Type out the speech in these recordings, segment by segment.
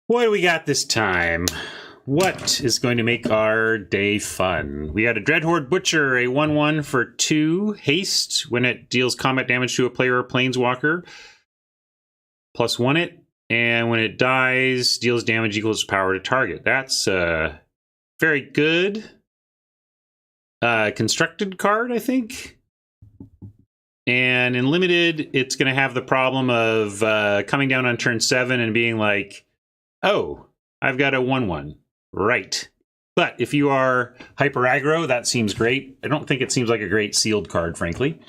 What do we got this time? What is going to make our day fun? We got a Dreadhorde Butcher, a 1/1 for 2 haste. When it deals combat damage to a player or planeswalker, +1 it. And when it dies, deals damage equals power to target. That's a very good constructed card, I think. And in limited, it's going to have the problem of coming down on turn 7 and being like, oh, I've got a 1/1. Right. But if you are hyper aggro, that seems great. I don't think it seems like a great sealed card, frankly.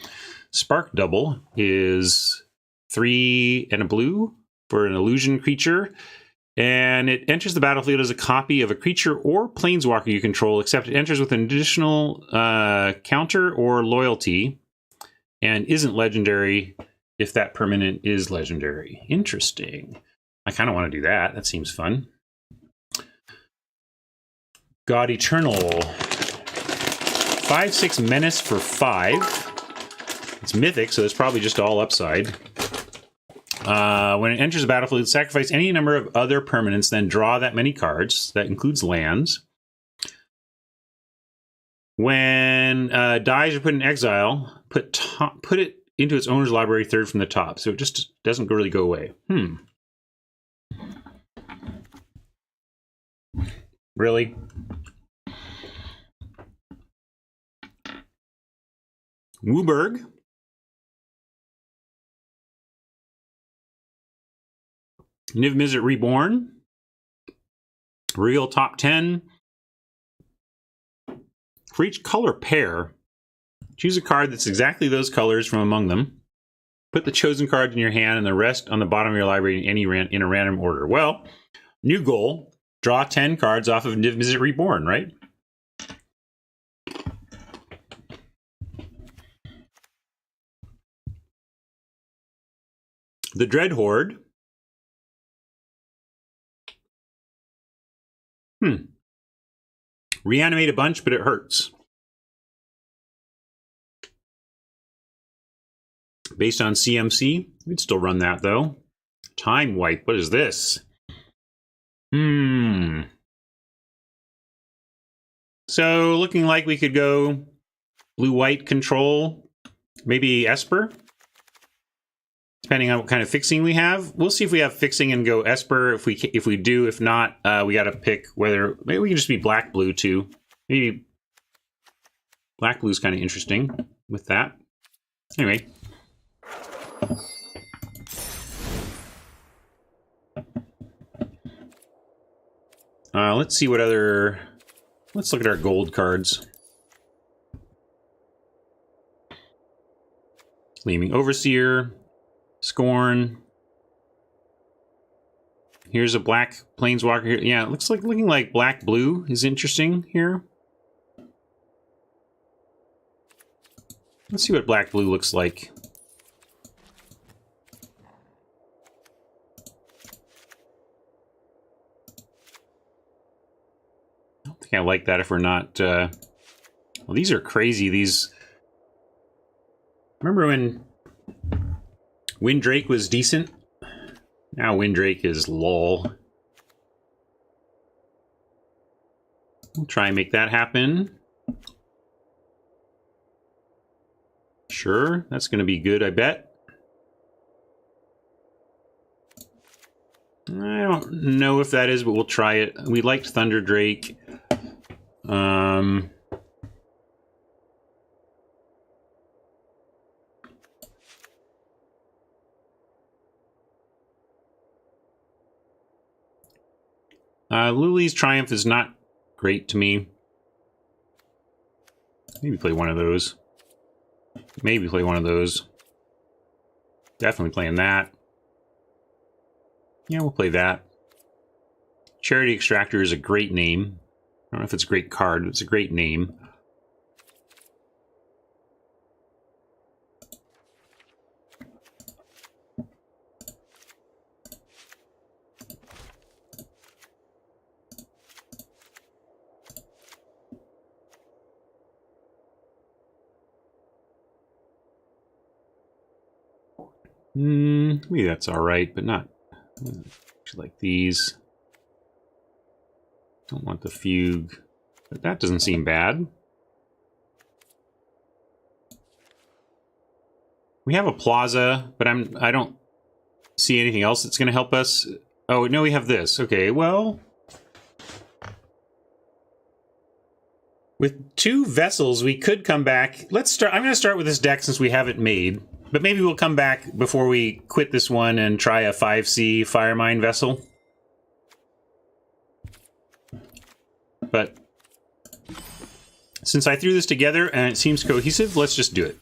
Spark Double is 3 and a blue for an illusion creature. And it enters the battlefield as a copy of a creature or planeswalker you control, except it enters with an additional counter or loyalty and isn't legendary if that permanent is legendary. Interesting. I kind of want to do that. That seems fun. God Eternal. 5/6 Menace for 5. It's mythic, so it's probably just all upside. When it enters the battlefield, sacrifice any number of other permanents, then draw that many cards. That includes lands. When dies or put in exile, put it into its owner's library 3rd from the top. So it just doesn't really go away. Really? Wooburg. Niv Mizzet Reborn. Real top 10. For each color pair, choose a card that's exactly those colors from among them. Put the chosen card in your hand and the rest on the bottom of your library in a random order. Well, new goal. Draw 10 cards off of Niv Mizzet Reborn, right? The Dreadhorde. Reanimate a bunch, but it hurts. Based on CMC, we'd still run that, though. Time Wipe, what is this? So, looking like we could go blue-white control, maybe Esper, depending on what kind of fixing we have. We'll see if we have fixing and go Esper. If we do, if not, we got to pick whether maybe we can just be black-blue too. Maybe black-blue is kind of interesting with that. Anyway. Let's see what other... Let's look at our gold cards. Gleaming Overseer, Scorn. Here's a black planeswalker here. Yeah, it looking like black-blue is interesting here. Let's see what black-blue looks like. I don't think I like that if we're not... Well, these are crazy. These... Remember when Windrake was decent? Now Windrake is lol. We'll try and make that happen. Sure, that's going to be good, I bet. I don't know if that is, but we'll try it. We liked Thunder Drake. Lily's Triumph is not great to me. Maybe play one of those. Maybe play one of those. Definitely playing that. Yeah, we'll play that. Charity Extractor is a great name. I don't know if it's a great card, but it's a great name. Maybe that's all right, but not like these. Don't want the fugue, but that doesn't seem bad. We have a plaza, but I don't see anything else that's going to help us. Oh, no, we have this. Okay, well, with 2 vessels, we could come back. Let's start. I'm going to start with this deck since we have it made, but maybe we'll come back before we quit this one and try a 5C Fire Mine vessel. But since I threw this together and it seems cohesive, let's just do it.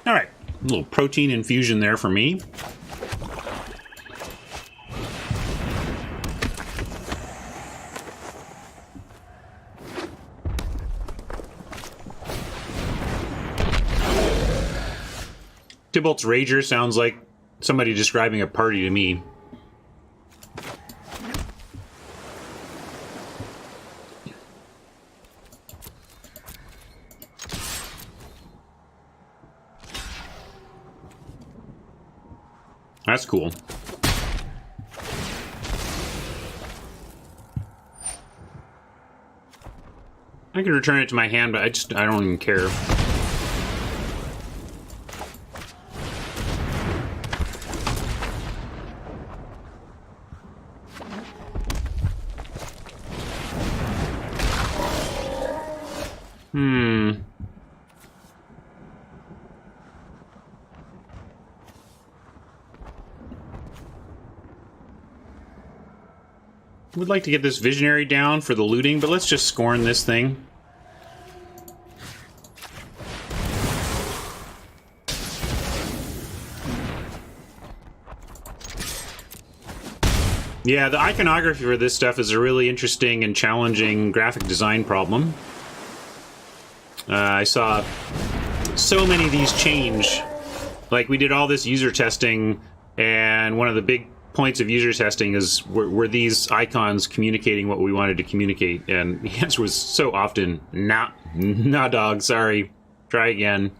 All right, a little protein infusion there for me. Tybalt's Rager sounds like somebody describing a party to me. That's cool. I could return it to my hand, but I don't even care. Would like to get this visionary down for the looting, but let's just scorn this thing. Yeah, the iconography for this stuff is a really interesting and challenging graphic design problem. I saw so many of these change. Like, we did all this user testing, and one of the big points of user testing is were these icons communicating what we wanted to communicate? And the answer was so often, nah, dog, sorry, try again.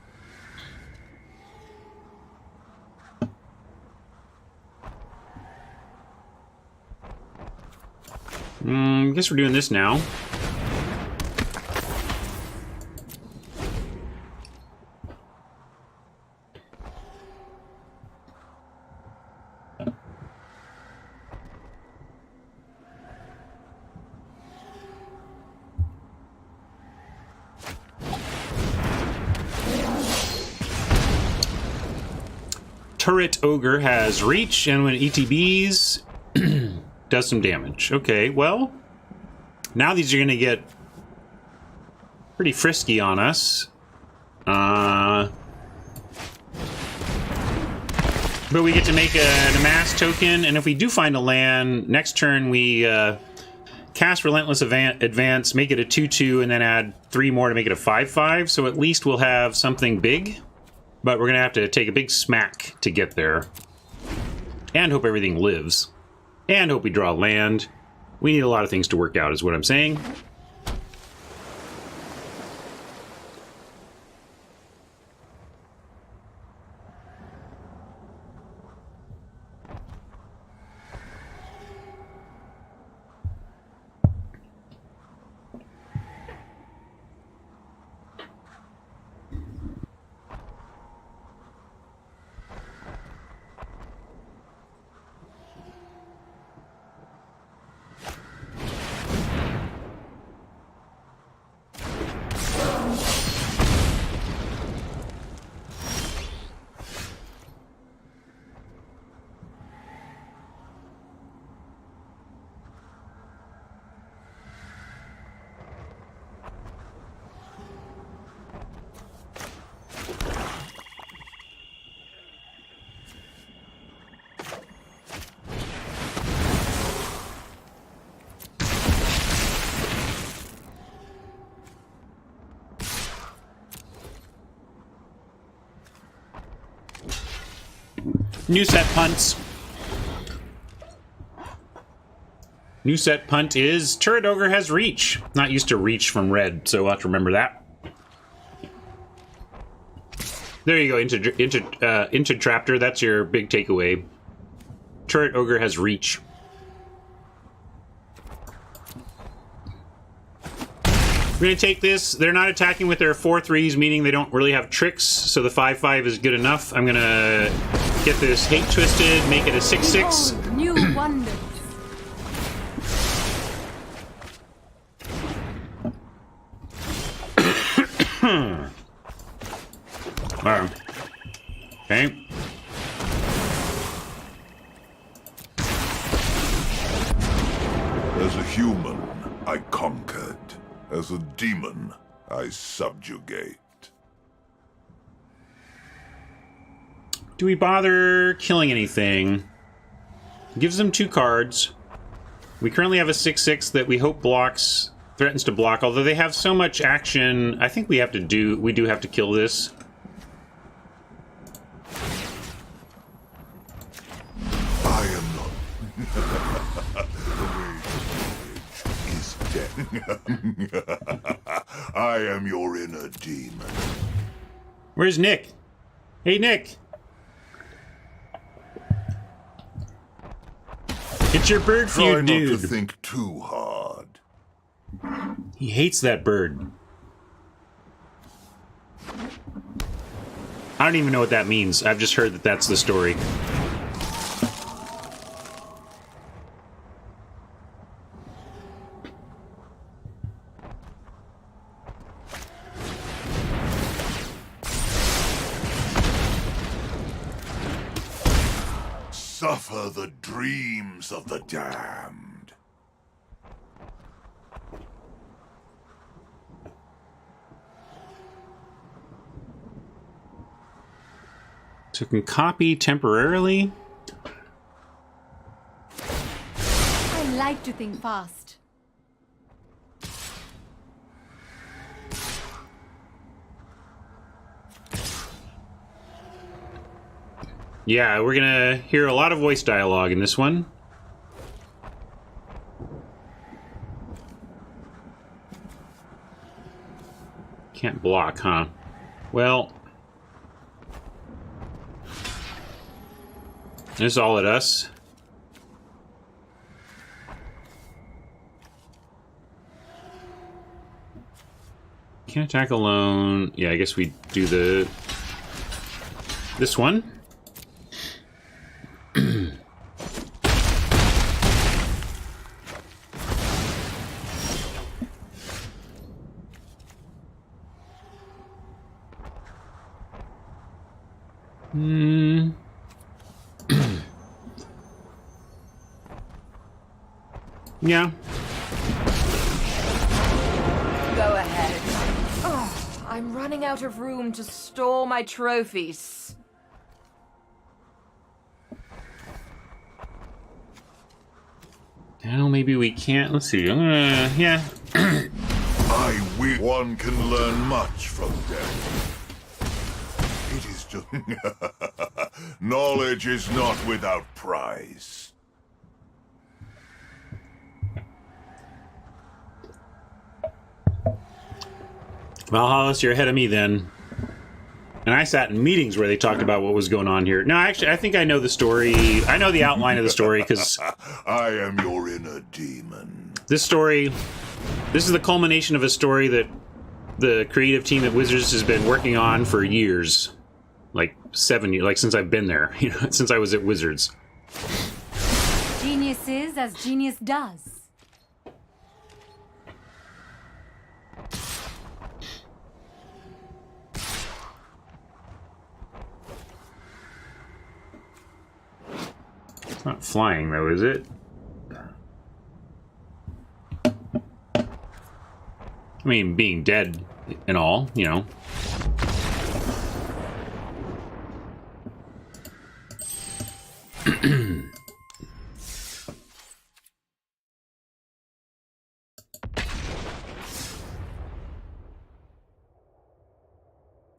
I guess we're doing this now. Turret Ogre has reach, and when it ETBs, does some damage. Okay, well, now these are going to get pretty frisky on us. But we get to make an amass token, and if we do find a land, next turn we cast Relentless Advance, make it a 2/2, and then add 3 more to make it a 5/5, so at least we'll have something big. But we're going to have to take a big smack to get there. And hope everything lives. And hope we draw land. We need a lot of things to work out, is what I'm saying. New set punts. New set punt is Turret Ogre has reach. Not used to reach from red, so we'll have to remember that. There you go, into Traptor. That's your big takeaway. Turret Ogre has reach. We're going to take this. They're not attacking with their 4/3s, meaning they don't really have tricks, so the 5/5 is good enough. I'm going to get this Hate Twisted, make it a 6/6. Behold, new wonders. Alright. Okay. As a human, I conquered. As a demon, I subjugate. Do we bother killing anything? Gives them 2 cards. We currently have a 6/6 that we hope blocks, threatens to block, although they have so much action. I think we do have to kill this. I am not. The way is dead. I am your inner demon. Where's Nick? Hey, Nick! It's your bird Try feud, not dude. to think too hard. He hates that bird. I don't even know what that means. I've just heard that that's the story. Suffer the dreams of the damned. So it can copy temporarily. I like to think fast. Yeah, we're gonna hear a lot of voice dialogue in this one. Can't block, huh? Well, it's all at us. Can't attack alone. Yeah, I guess we do this one. Yeah. Go ahead. Oh, I'm running out of room to store my trophies. Now maybe we can't. Let's see. Yeah. I will. One can learn much from death. It is just... Knowledge is not without price. Valhalla's, you're ahead of me then. And I sat in meetings where they talked about what was going on here. No, actually, I think I know the story. I know the outline of the story because I am your inner demon. this is the culmination of a story that the creative team at Wizards has been working on for years. Like 7 years, like since I've been there, you know, since I was at Wizards. Genius is as genius does. It's not flying though, is it? I mean, being dead and all, you know.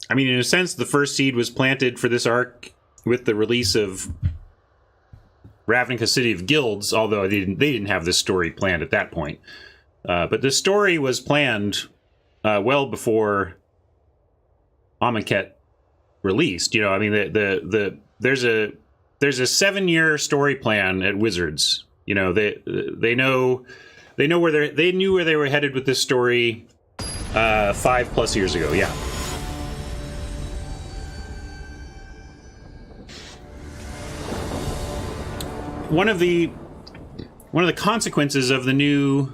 I mean, in a sense, the first seed was planted for this arc with the release of Ravnica City of Guilds, although they didn't have this story planned at that point. But the story was planned well before Amonkhet released. You know, I mean, there's a 7-year story plan at Wizards. You know, they knew where they were headed with this story 5+ years ago. Yeah. One of the consequences of the new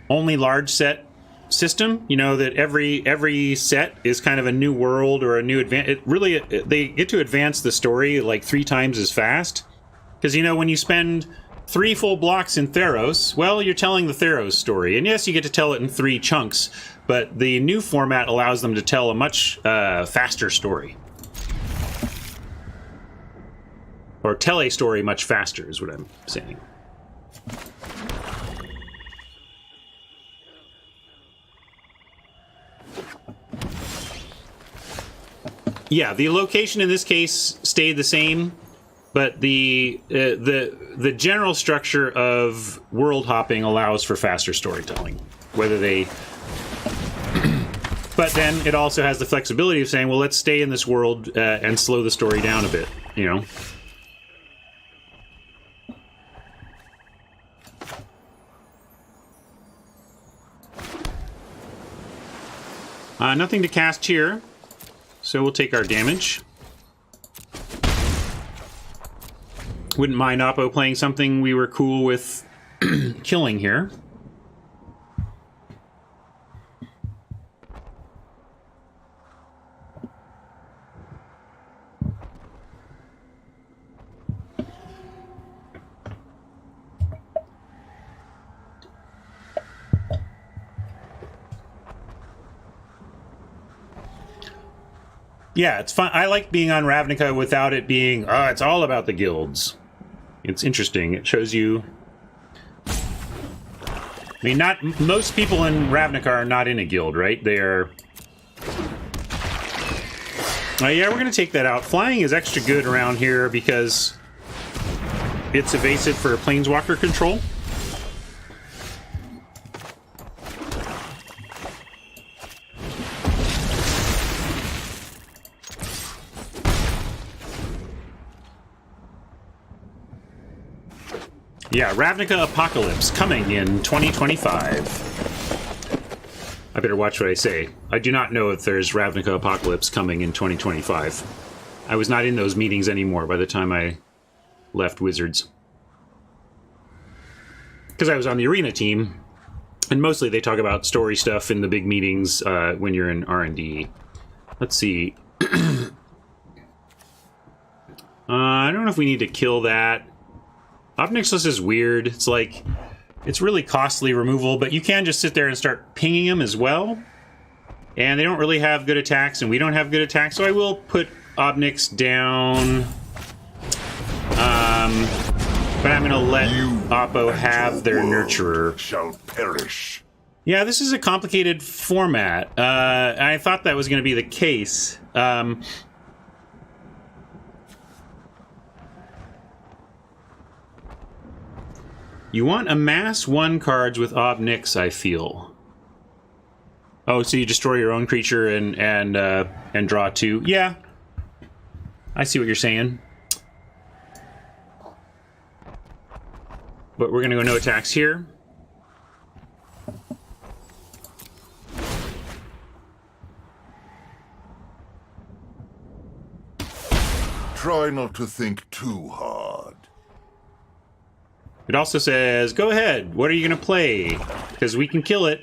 only large set system, you know, that every set is kind of a new world or a new they get to advance the story like 3 times as fast. Because, you know, when you spend 3 full blocks in Theros, well, you're telling the Theros story. And yes, you get to tell it in 3 chunks, but the new format allows them to tell a much faster story. Or tell a story much faster is what I'm saying. Yeah, the location in this case stayed the same, but the general structure of world hopping allows for faster storytelling. Whether they, but then it also has the flexibility of saying, well, let's stay in this world and slow the story down a bit. You know. Nothing to cast here, so we'll take our damage. Wouldn't mind Oppo playing something we were cool with killing here. Yeah, it's fun. I like being on Ravnica without it being, it's all about the guilds. It's interesting. It shows you... I mean, most people in Ravnica are not in a guild, right? They're... yeah, we're going to take that out. Flying is extra good around here because it's evasive for Planeswalker control. Yeah, Ravnica Apocalypse coming in 2025. I better watch what I say. I do not know if there's Ravnica Apocalypse coming in 2025. I was not in those meetings anymore by the time I left Wizards. Because I was on the Arena team, and mostly they talk about story stuff in the big meetings when you're in R&D. Let's see. I don't know if we need to kill that. Obnixilus is weird. It's like, it's really costly removal, but you can just sit there and start pinging them as well. And they don't really have good attacks, and we don't have good attacks, so I will put Obnix down. But I'm going to let Oppo have their Nurturer. Shall perish. Yeah, this is a complicated format. I thought that was going to be the case. You want amass 1 cards with Obnix, I feel. Oh, so you destroy your own creature and draw 2. Yeah, I see what you're saying. But we're gonna go no attacks here. Try not to think too hard. It also says, go ahead, what are you going to play? Because we can kill it.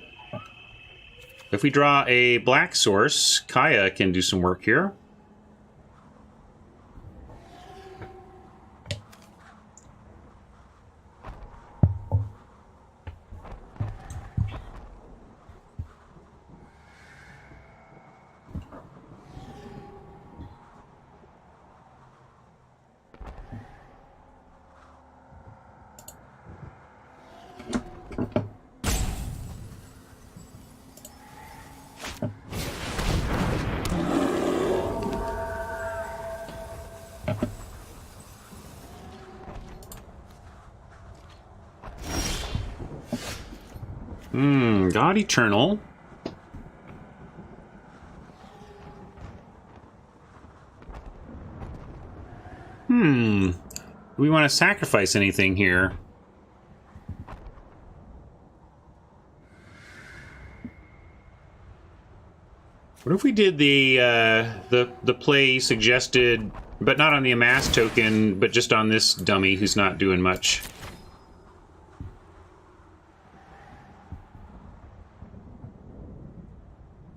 If we draw a black source, Kaya can do some work here. God Eternal. Do we want to sacrifice anything here? What if we did the play suggested, but not on the amass token, but just on this dummy who's not doing much?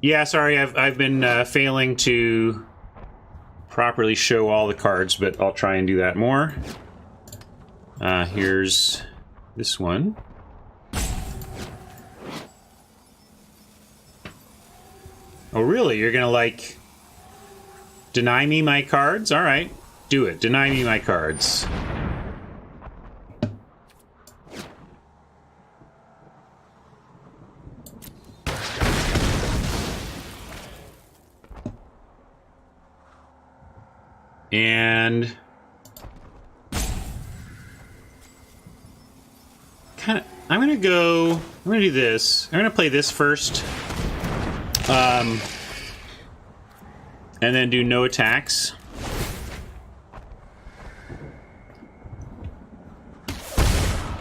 Yeah, sorry, I've been failing to properly show all the cards, but I'll try and do that more. Here's this one. Oh, really? You're gonna, like, deny me my cards? Alright, do it. Deny me my cards. And I'm gonna do this. I'm gonna play this first. And then do no attacks.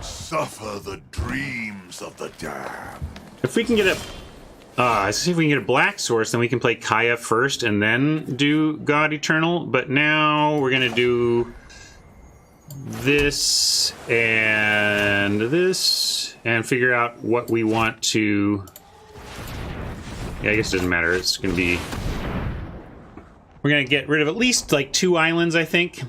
Suffer the dreams of the damned. If we can get a let's see if we can get a black source, then we can play Kaya first and then do God Eternal. But now we're gonna do this and figure out what we want to. Yeah, I guess it doesn't matter. It's gonna be. We're gonna get rid of at least like 2 islands, I think.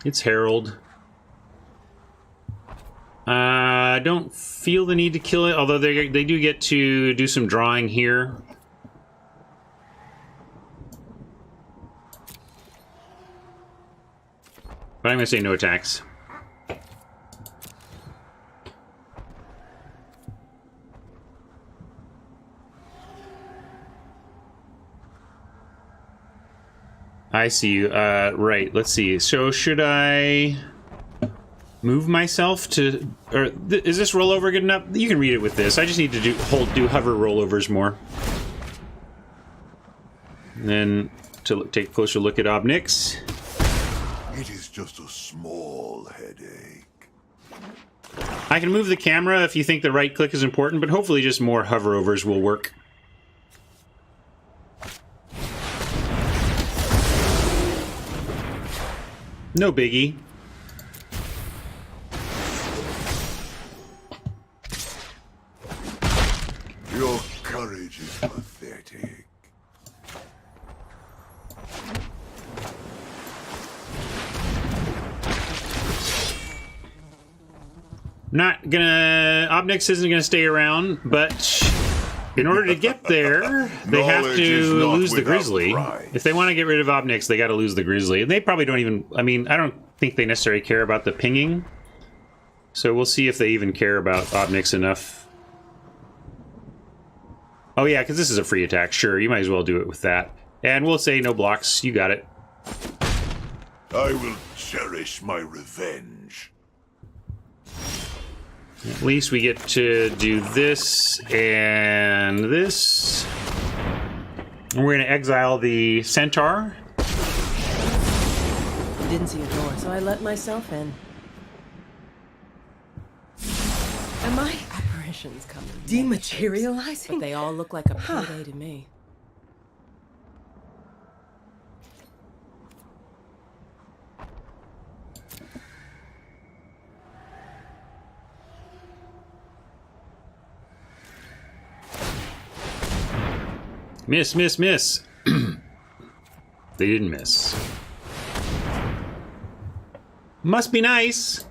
It's Herald. I don't feel the need to kill it, although they do get to do some drawing here. But I'm going to say no attacks. I see you. Right, let's see. So should I move myself to... Or is this rollover good enough? You can read it with this. I just need to do hover rollovers more. And then to take a closer look at Obnix. It is just a small headache. I can move the camera if you think the right click is important, but hopefully just more hoverovers will work. No biggie. Your courage is pathetic. Not gonna... Obnix isn't gonna stay around, but in order to get there, they have to lose the Grizzly. If they want to get rid of Obnix, they gotta lose the Grizzly. And they probably don't even... I mean, I don't think they necessarily care about the pinging. So we'll see if they even care about Obnix enough. Oh yeah, because this is a free attack. Sure, you might as well do it with that. And we'll say no blocks. You got it. I will cherish my revenge. At least we get to do this and this. And we're going to exile the Centaur. I didn't see a door, so I let myself in. Am I... apparitions coming? Dematerializing? But they all look like a payday to me. Miss, miss, miss. They didn't miss. Must be nice.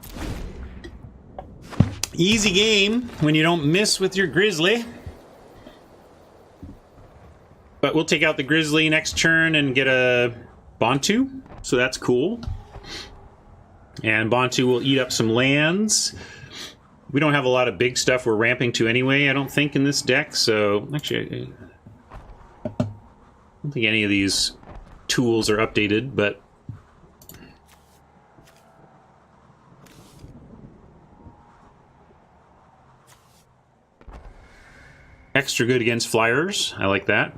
Easy game when you don't miss with your Grizzly. But we'll take out the Grizzly next turn and get a Bantu, so that's cool. And Bantu will eat up some lands. We don't have a lot of big stuff we're ramping to anyway, I don't think, in this deck, so... Actually, I don't think any of these tools are updated, but... Extra good against flyers. I like that.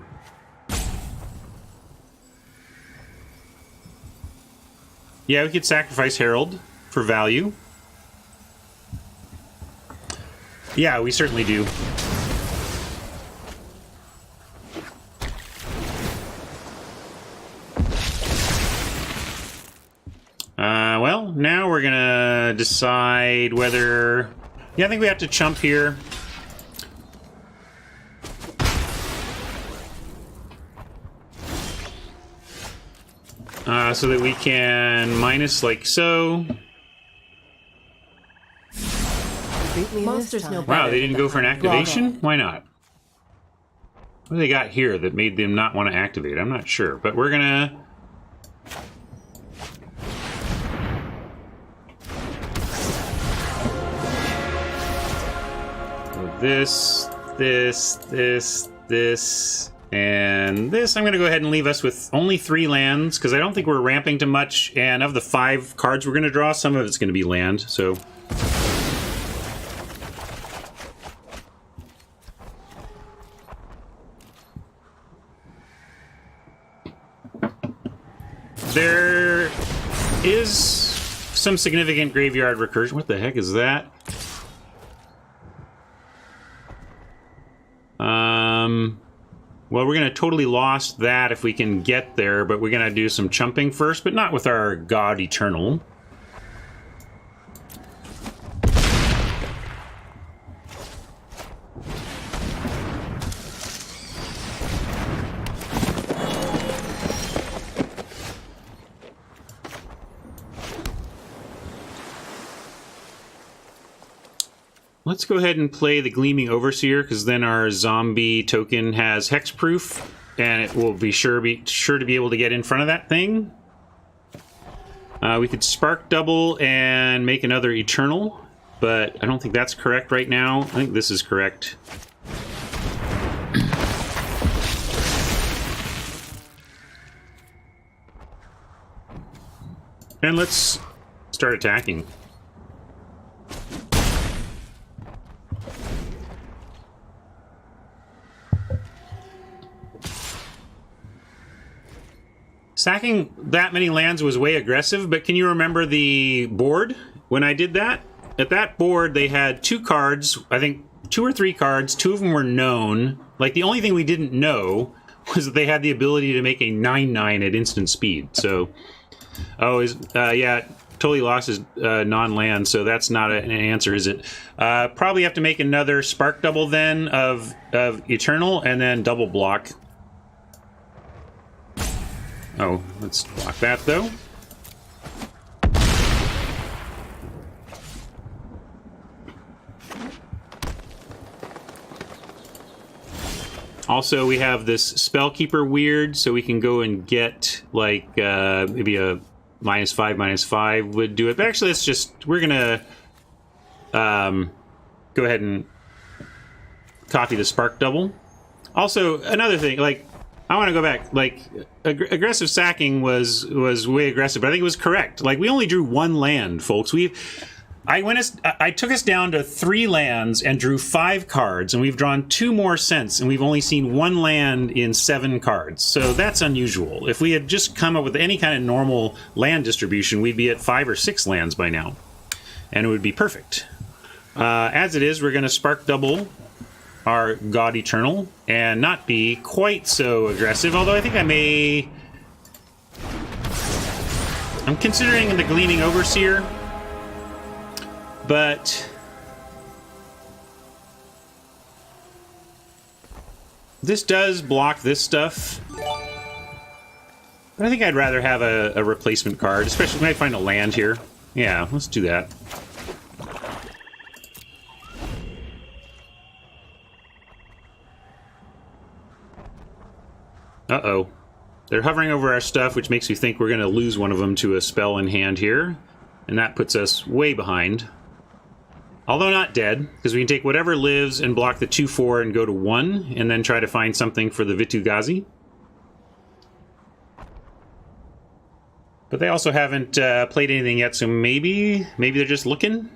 Yeah, we could sacrifice Herald for value. Yeah, we certainly do. Well, now we're gonna decide whether... Yeah, I think we have to chump here. So that we can minus like so. Monsters know Wow, they didn't go for an activation? Why not? What do they got here that made them not want to activate? I'm not sure, but we're gonna... This, and this. I'm going to go ahead and leave us with only 3 lands, because I don't think we're ramping to much, and of the 5 cards we're going to draw, some of it's going to be land, so... There is some significant graveyard recursion. What the heck is that? Well, we're going to totally lost that if we can get there, but we're going to do some chumping first, but not with our God Eternal. Let's go ahead and play the Gleaming Overseer, because then our zombie token has hexproof, and it will be sure to be able to get in front of that thing. We could spark double and make another Eternal, but I don't think that's correct right now. I think this is correct. And let's start attacking. Sacking that many lands was way aggressive, but can you remember the board when I did that? At that board, they had 2 cards, I think 2 or 3 cards, 2 of them were known. Like, the only thing we didn't know was that they had the ability to make a 9/9 at instant speed, so... Oh, yeah, totally lost his non-land, so that's not an answer, is it? Probably have to make another spark double then of Eternal, and then double block. Oh, let's block that, though. Also, we have this Spellkeeper weird, so we can go and get, like, maybe a -5/-5 would do it. But actually, let's just... We're gonna go ahead and copy the Spark Double. Also, another thing, like... I want to go back. Like, aggressive sacking was way aggressive, but I think it was correct. Like, we only drew 1 land, folks. I took us down to 3 lands and drew 5 cards, and we've drawn 2 more since, and we've only seen 1 land in 7 cards. So that's unusual. If we had just come up with any kind of normal land distribution, we'd be at 5 or 6 lands by now, and it would be perfect. As it is, we're going to spark double our God Eternal and not be quite so aggressive, although I think I may... I'm considering the Gleaming Overseer, but this does block this stuff. But I think I'd rather have a replacement card, especially when I find a land here. Yeah, let's do that. Uh-oh. They're hovering over our stuff, which makes me think we're going to lose one of them to a spell in hand here. And that puts us way behind. Although not dead, because we can take whatever lives and block the 2/4 and go to 1, and then try to find something for the Vitu-Ghazi. But they also haven't played anything yet, so maybe they're just looking.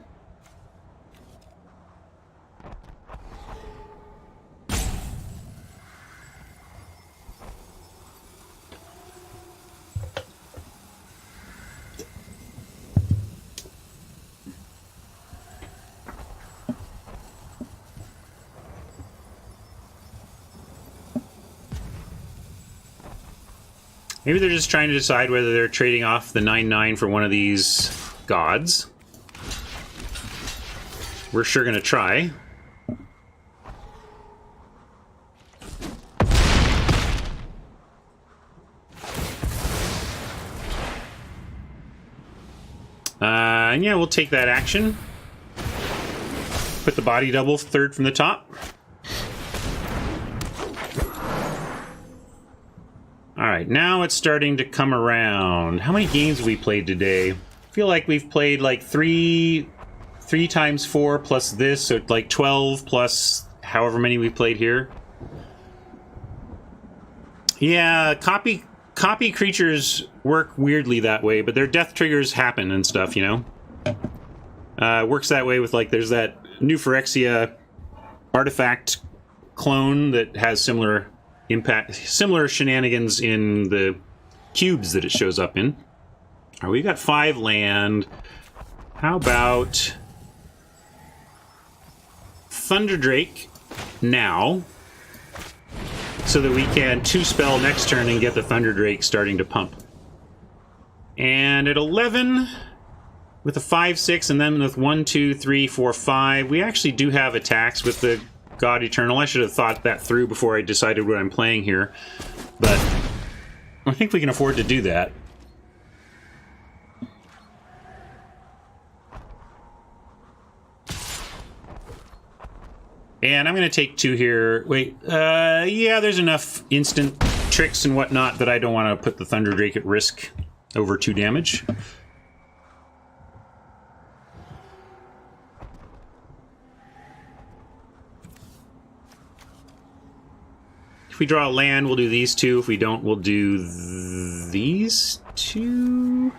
Maybe they're just trying to decide whether they're trading off the 9/9 for one of these gods. We're sure going to try. And yeah, we'll take that action. Put the body double third from the top. Alright, now it's starting to come around. How many games have we played today? I feel like we've played like 3 times 4 plus this, so like 12 plus however many we played here. Yeah, copy creatures work weirdly that way, but their death triggers happen and stuff, you know? Works that way with, like, there's that new Phyrexia artifact clone that has similar shenanigans in the cubes that it shows up in. All right, we got 5 land. How about Thunderdrake now, so that we can 2-spell next turn and get the Thunderdrake starting to pump. And at 11, with a 5/6, and then with 1, 2, 3, 4, 5, we actually do have attacks with the God Eternal. I should have thought that through before I decided what I'm playing here, but I think we can afford to do that. And I'm going to take 2 here. Wait, yeah, there's enough instant tricks and whatnot that I don't want to put the Thunderdrake at risk over 2 damage. If we draw a land, we'll do these 2. If we don't, we'll do these 2.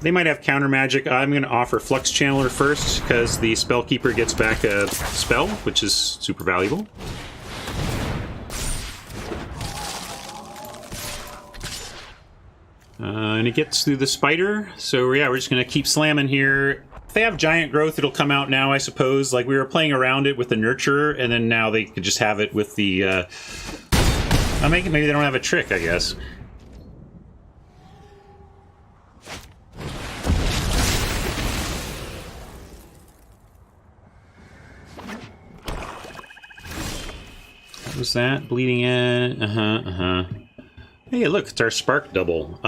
They might have counter magic. I'm going to offer Flux Channeler first, because the Spellkeeper gets back a spell, which is super valuable. And it gets through the spider. So yeah, we're just going to keep slamming here. If they have Giant Growth, it'll come out now, I suppose. Like, we were playing around it with the Nurturer, and then now they could just have it with the... maybe they don't have a trick, I guess. What was that? Bleeding Edge? Hey, look, it's our Spark Double.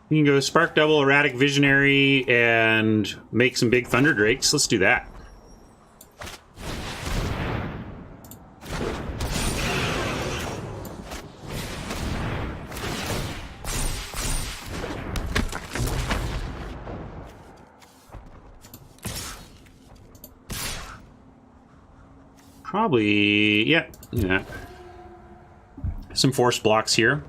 We can go Spark Double, Erratic Visionary, and make some big Thunder Drakes. Let's do that. Probably, yeah. Some force blocks here.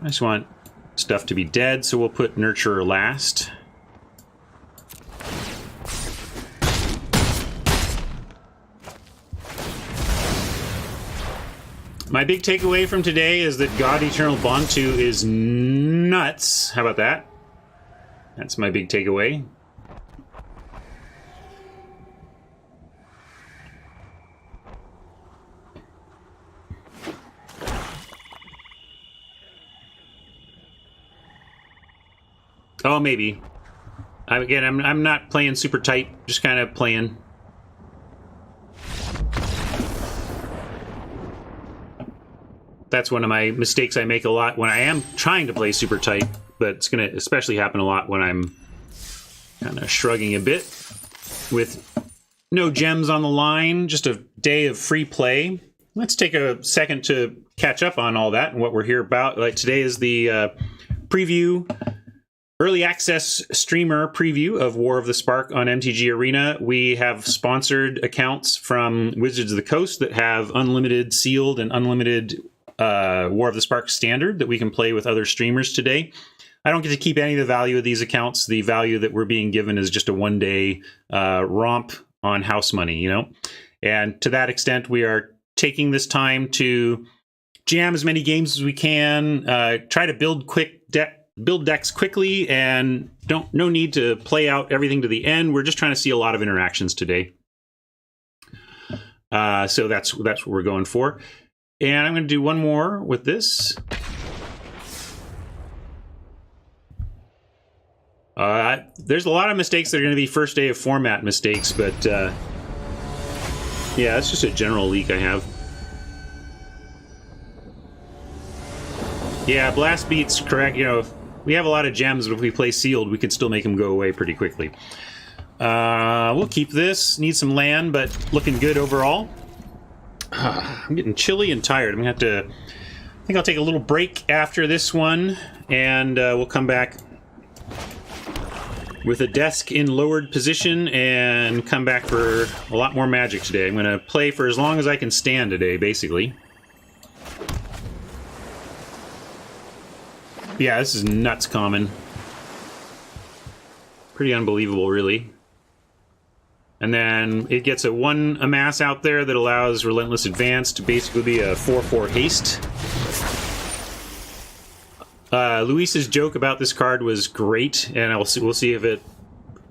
I just want stuff to be dead, so we'll put Nurturer last. My big takeaway from today is that God Eternal Bantu is nuts. How about that? That's my big takeaway. Oh, maybe. I'm not playing super tight, just kind of playing. That's one of my mistakes I make a lot when I am trying to play super tight, but it's going to especially happen a lot when I'm kind of shrugging a bit with no gems on the line, just a day of free play. Let's take a second to catch up on all that and what we're here about. Like today is the preview, early access streamer preview of War of the Spark on MTG Arena. We have sponsored accounts from Wizards of the Coast that have unlimited sealed and unlimited War of the Spark standard that we can play with other streamers today. I don't get to keep any of the value of these accounts. The value that we're being given is just a one-day romp on house money, you know? And to that extent, we are taking this time to jam as many games as we can, try to build decks quickly, and no need to play out everything to the end. We're just trying to see a lot of interactions today. So that's what we're going for. And I'm going to do one more with this. There's a lot of mistakes that are going to be first day of format mistakes, but yeah, it's just a general leak I have. Yeah, blast beats, correct. You know, we have a lot of gems, but if we play sealed, we can still make them go away pretty quickly. We'll keep this. Need some land, but looking good overall. I'm getting chilly and tired. I'm gonna have to. I think I'll take a little break after this one, and we'll come back with a desk in lowered position and come back for a lot more Magic today. I'm gonna play for as long as I can stand today, basically. Yeah, this is nuts common. Pretty unbelievable, really. And then it gets a 1 amass out there that allows Relentless Advance to basically be a 4/4 haste. Luis's joke about this card was great, and we'll see if it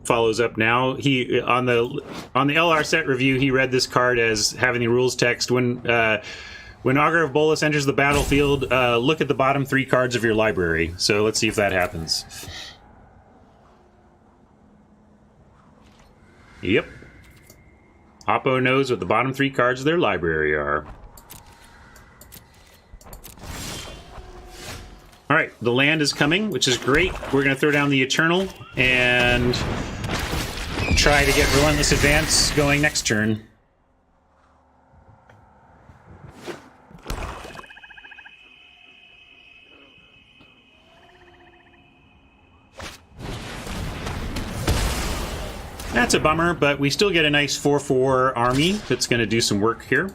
follows up now. He on the LR set review, he read this card as having the rules text when Augur of Bolas enters the battlefield, look at the bottom 3 cards of your library. So let's see if that happens. Yep. Oppo knows what the bottom 3 cards of their library are. Alright, the land is coming, which is great. We're going to throw down the Eternal and try to get Relentless Advance going next turn. That's a bummer, but we still get a nice 4/4 army that's going to do some work here.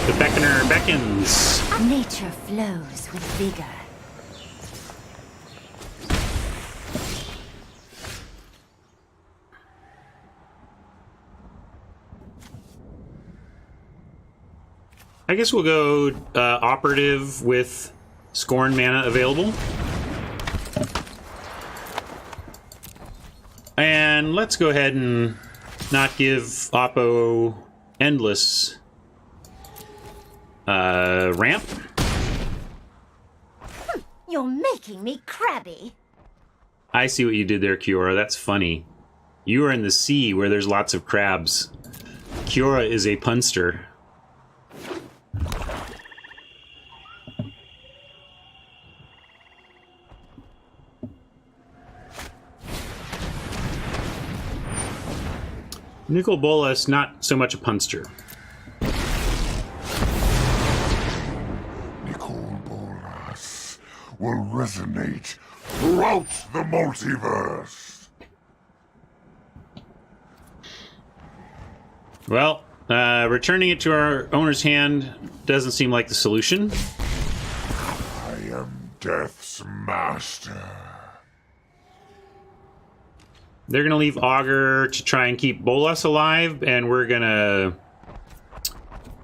The Beckoner beckons. Nature flows with vigor. I guess we'll go operative with Scorn mana available. And let's go ahead and not give Oppo endless ramp. You're making me crabby. I see what you did there, Kiora. That's funny. You are in the sea where there's lots of crabs. Kiora is a punster. Nicol Bolas, not so much a punster. Nicol Bolas will resonate throughout the multiverse. Well, returning it to our owner's hand doesn't seem like the solution. I am Death's master. They're going to leave Augur to try and keep Bolas alive, and we're going to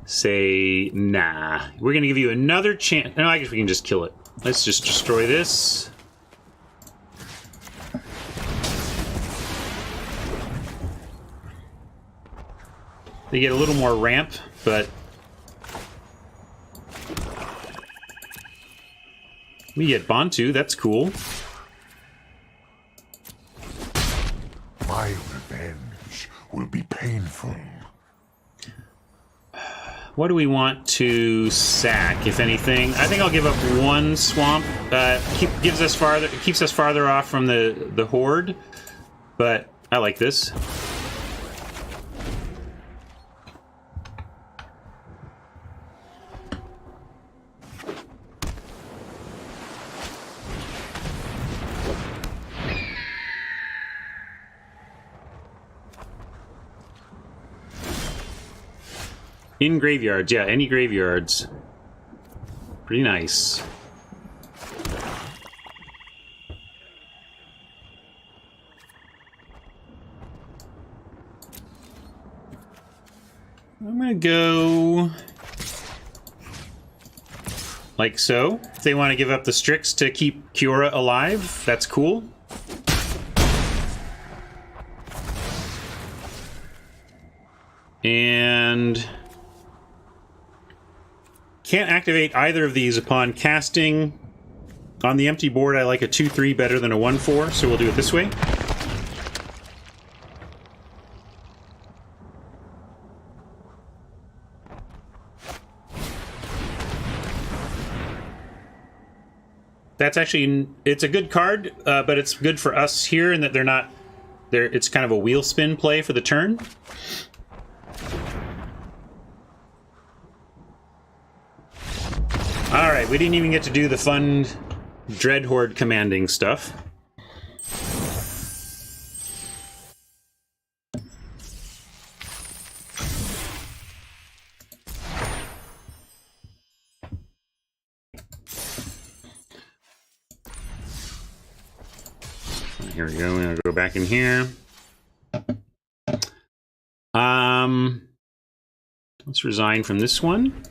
say, nah. We're going to give you another chance. No, I guess we can just kill it. Let's just destroy this. They get a little more ramp, but we get Bantu, that's cool. My revenge will be painful. What do we want to sack, if anything? I think I'll give up one swamp. Keeps us farther off from the horde, but I like this. In graveyards, yeah, any graveyards. Pretty nice. I'm gonna go like so. If they want to give up the Strix to keep Kiora alive, that's cool. And can't activate either of these upon casting. On the empty board, I like a 2/3 better than a 1/4, so we'll do it this way. That's actually, it's a good card, but it's good for us here in that they're not, it's kind of a wheel spin play for the turn. Alright, we didn't even get to do the fun Dread Horde commanding stuff. Here we go, I'm gonna go back in here. Let's resign from this one.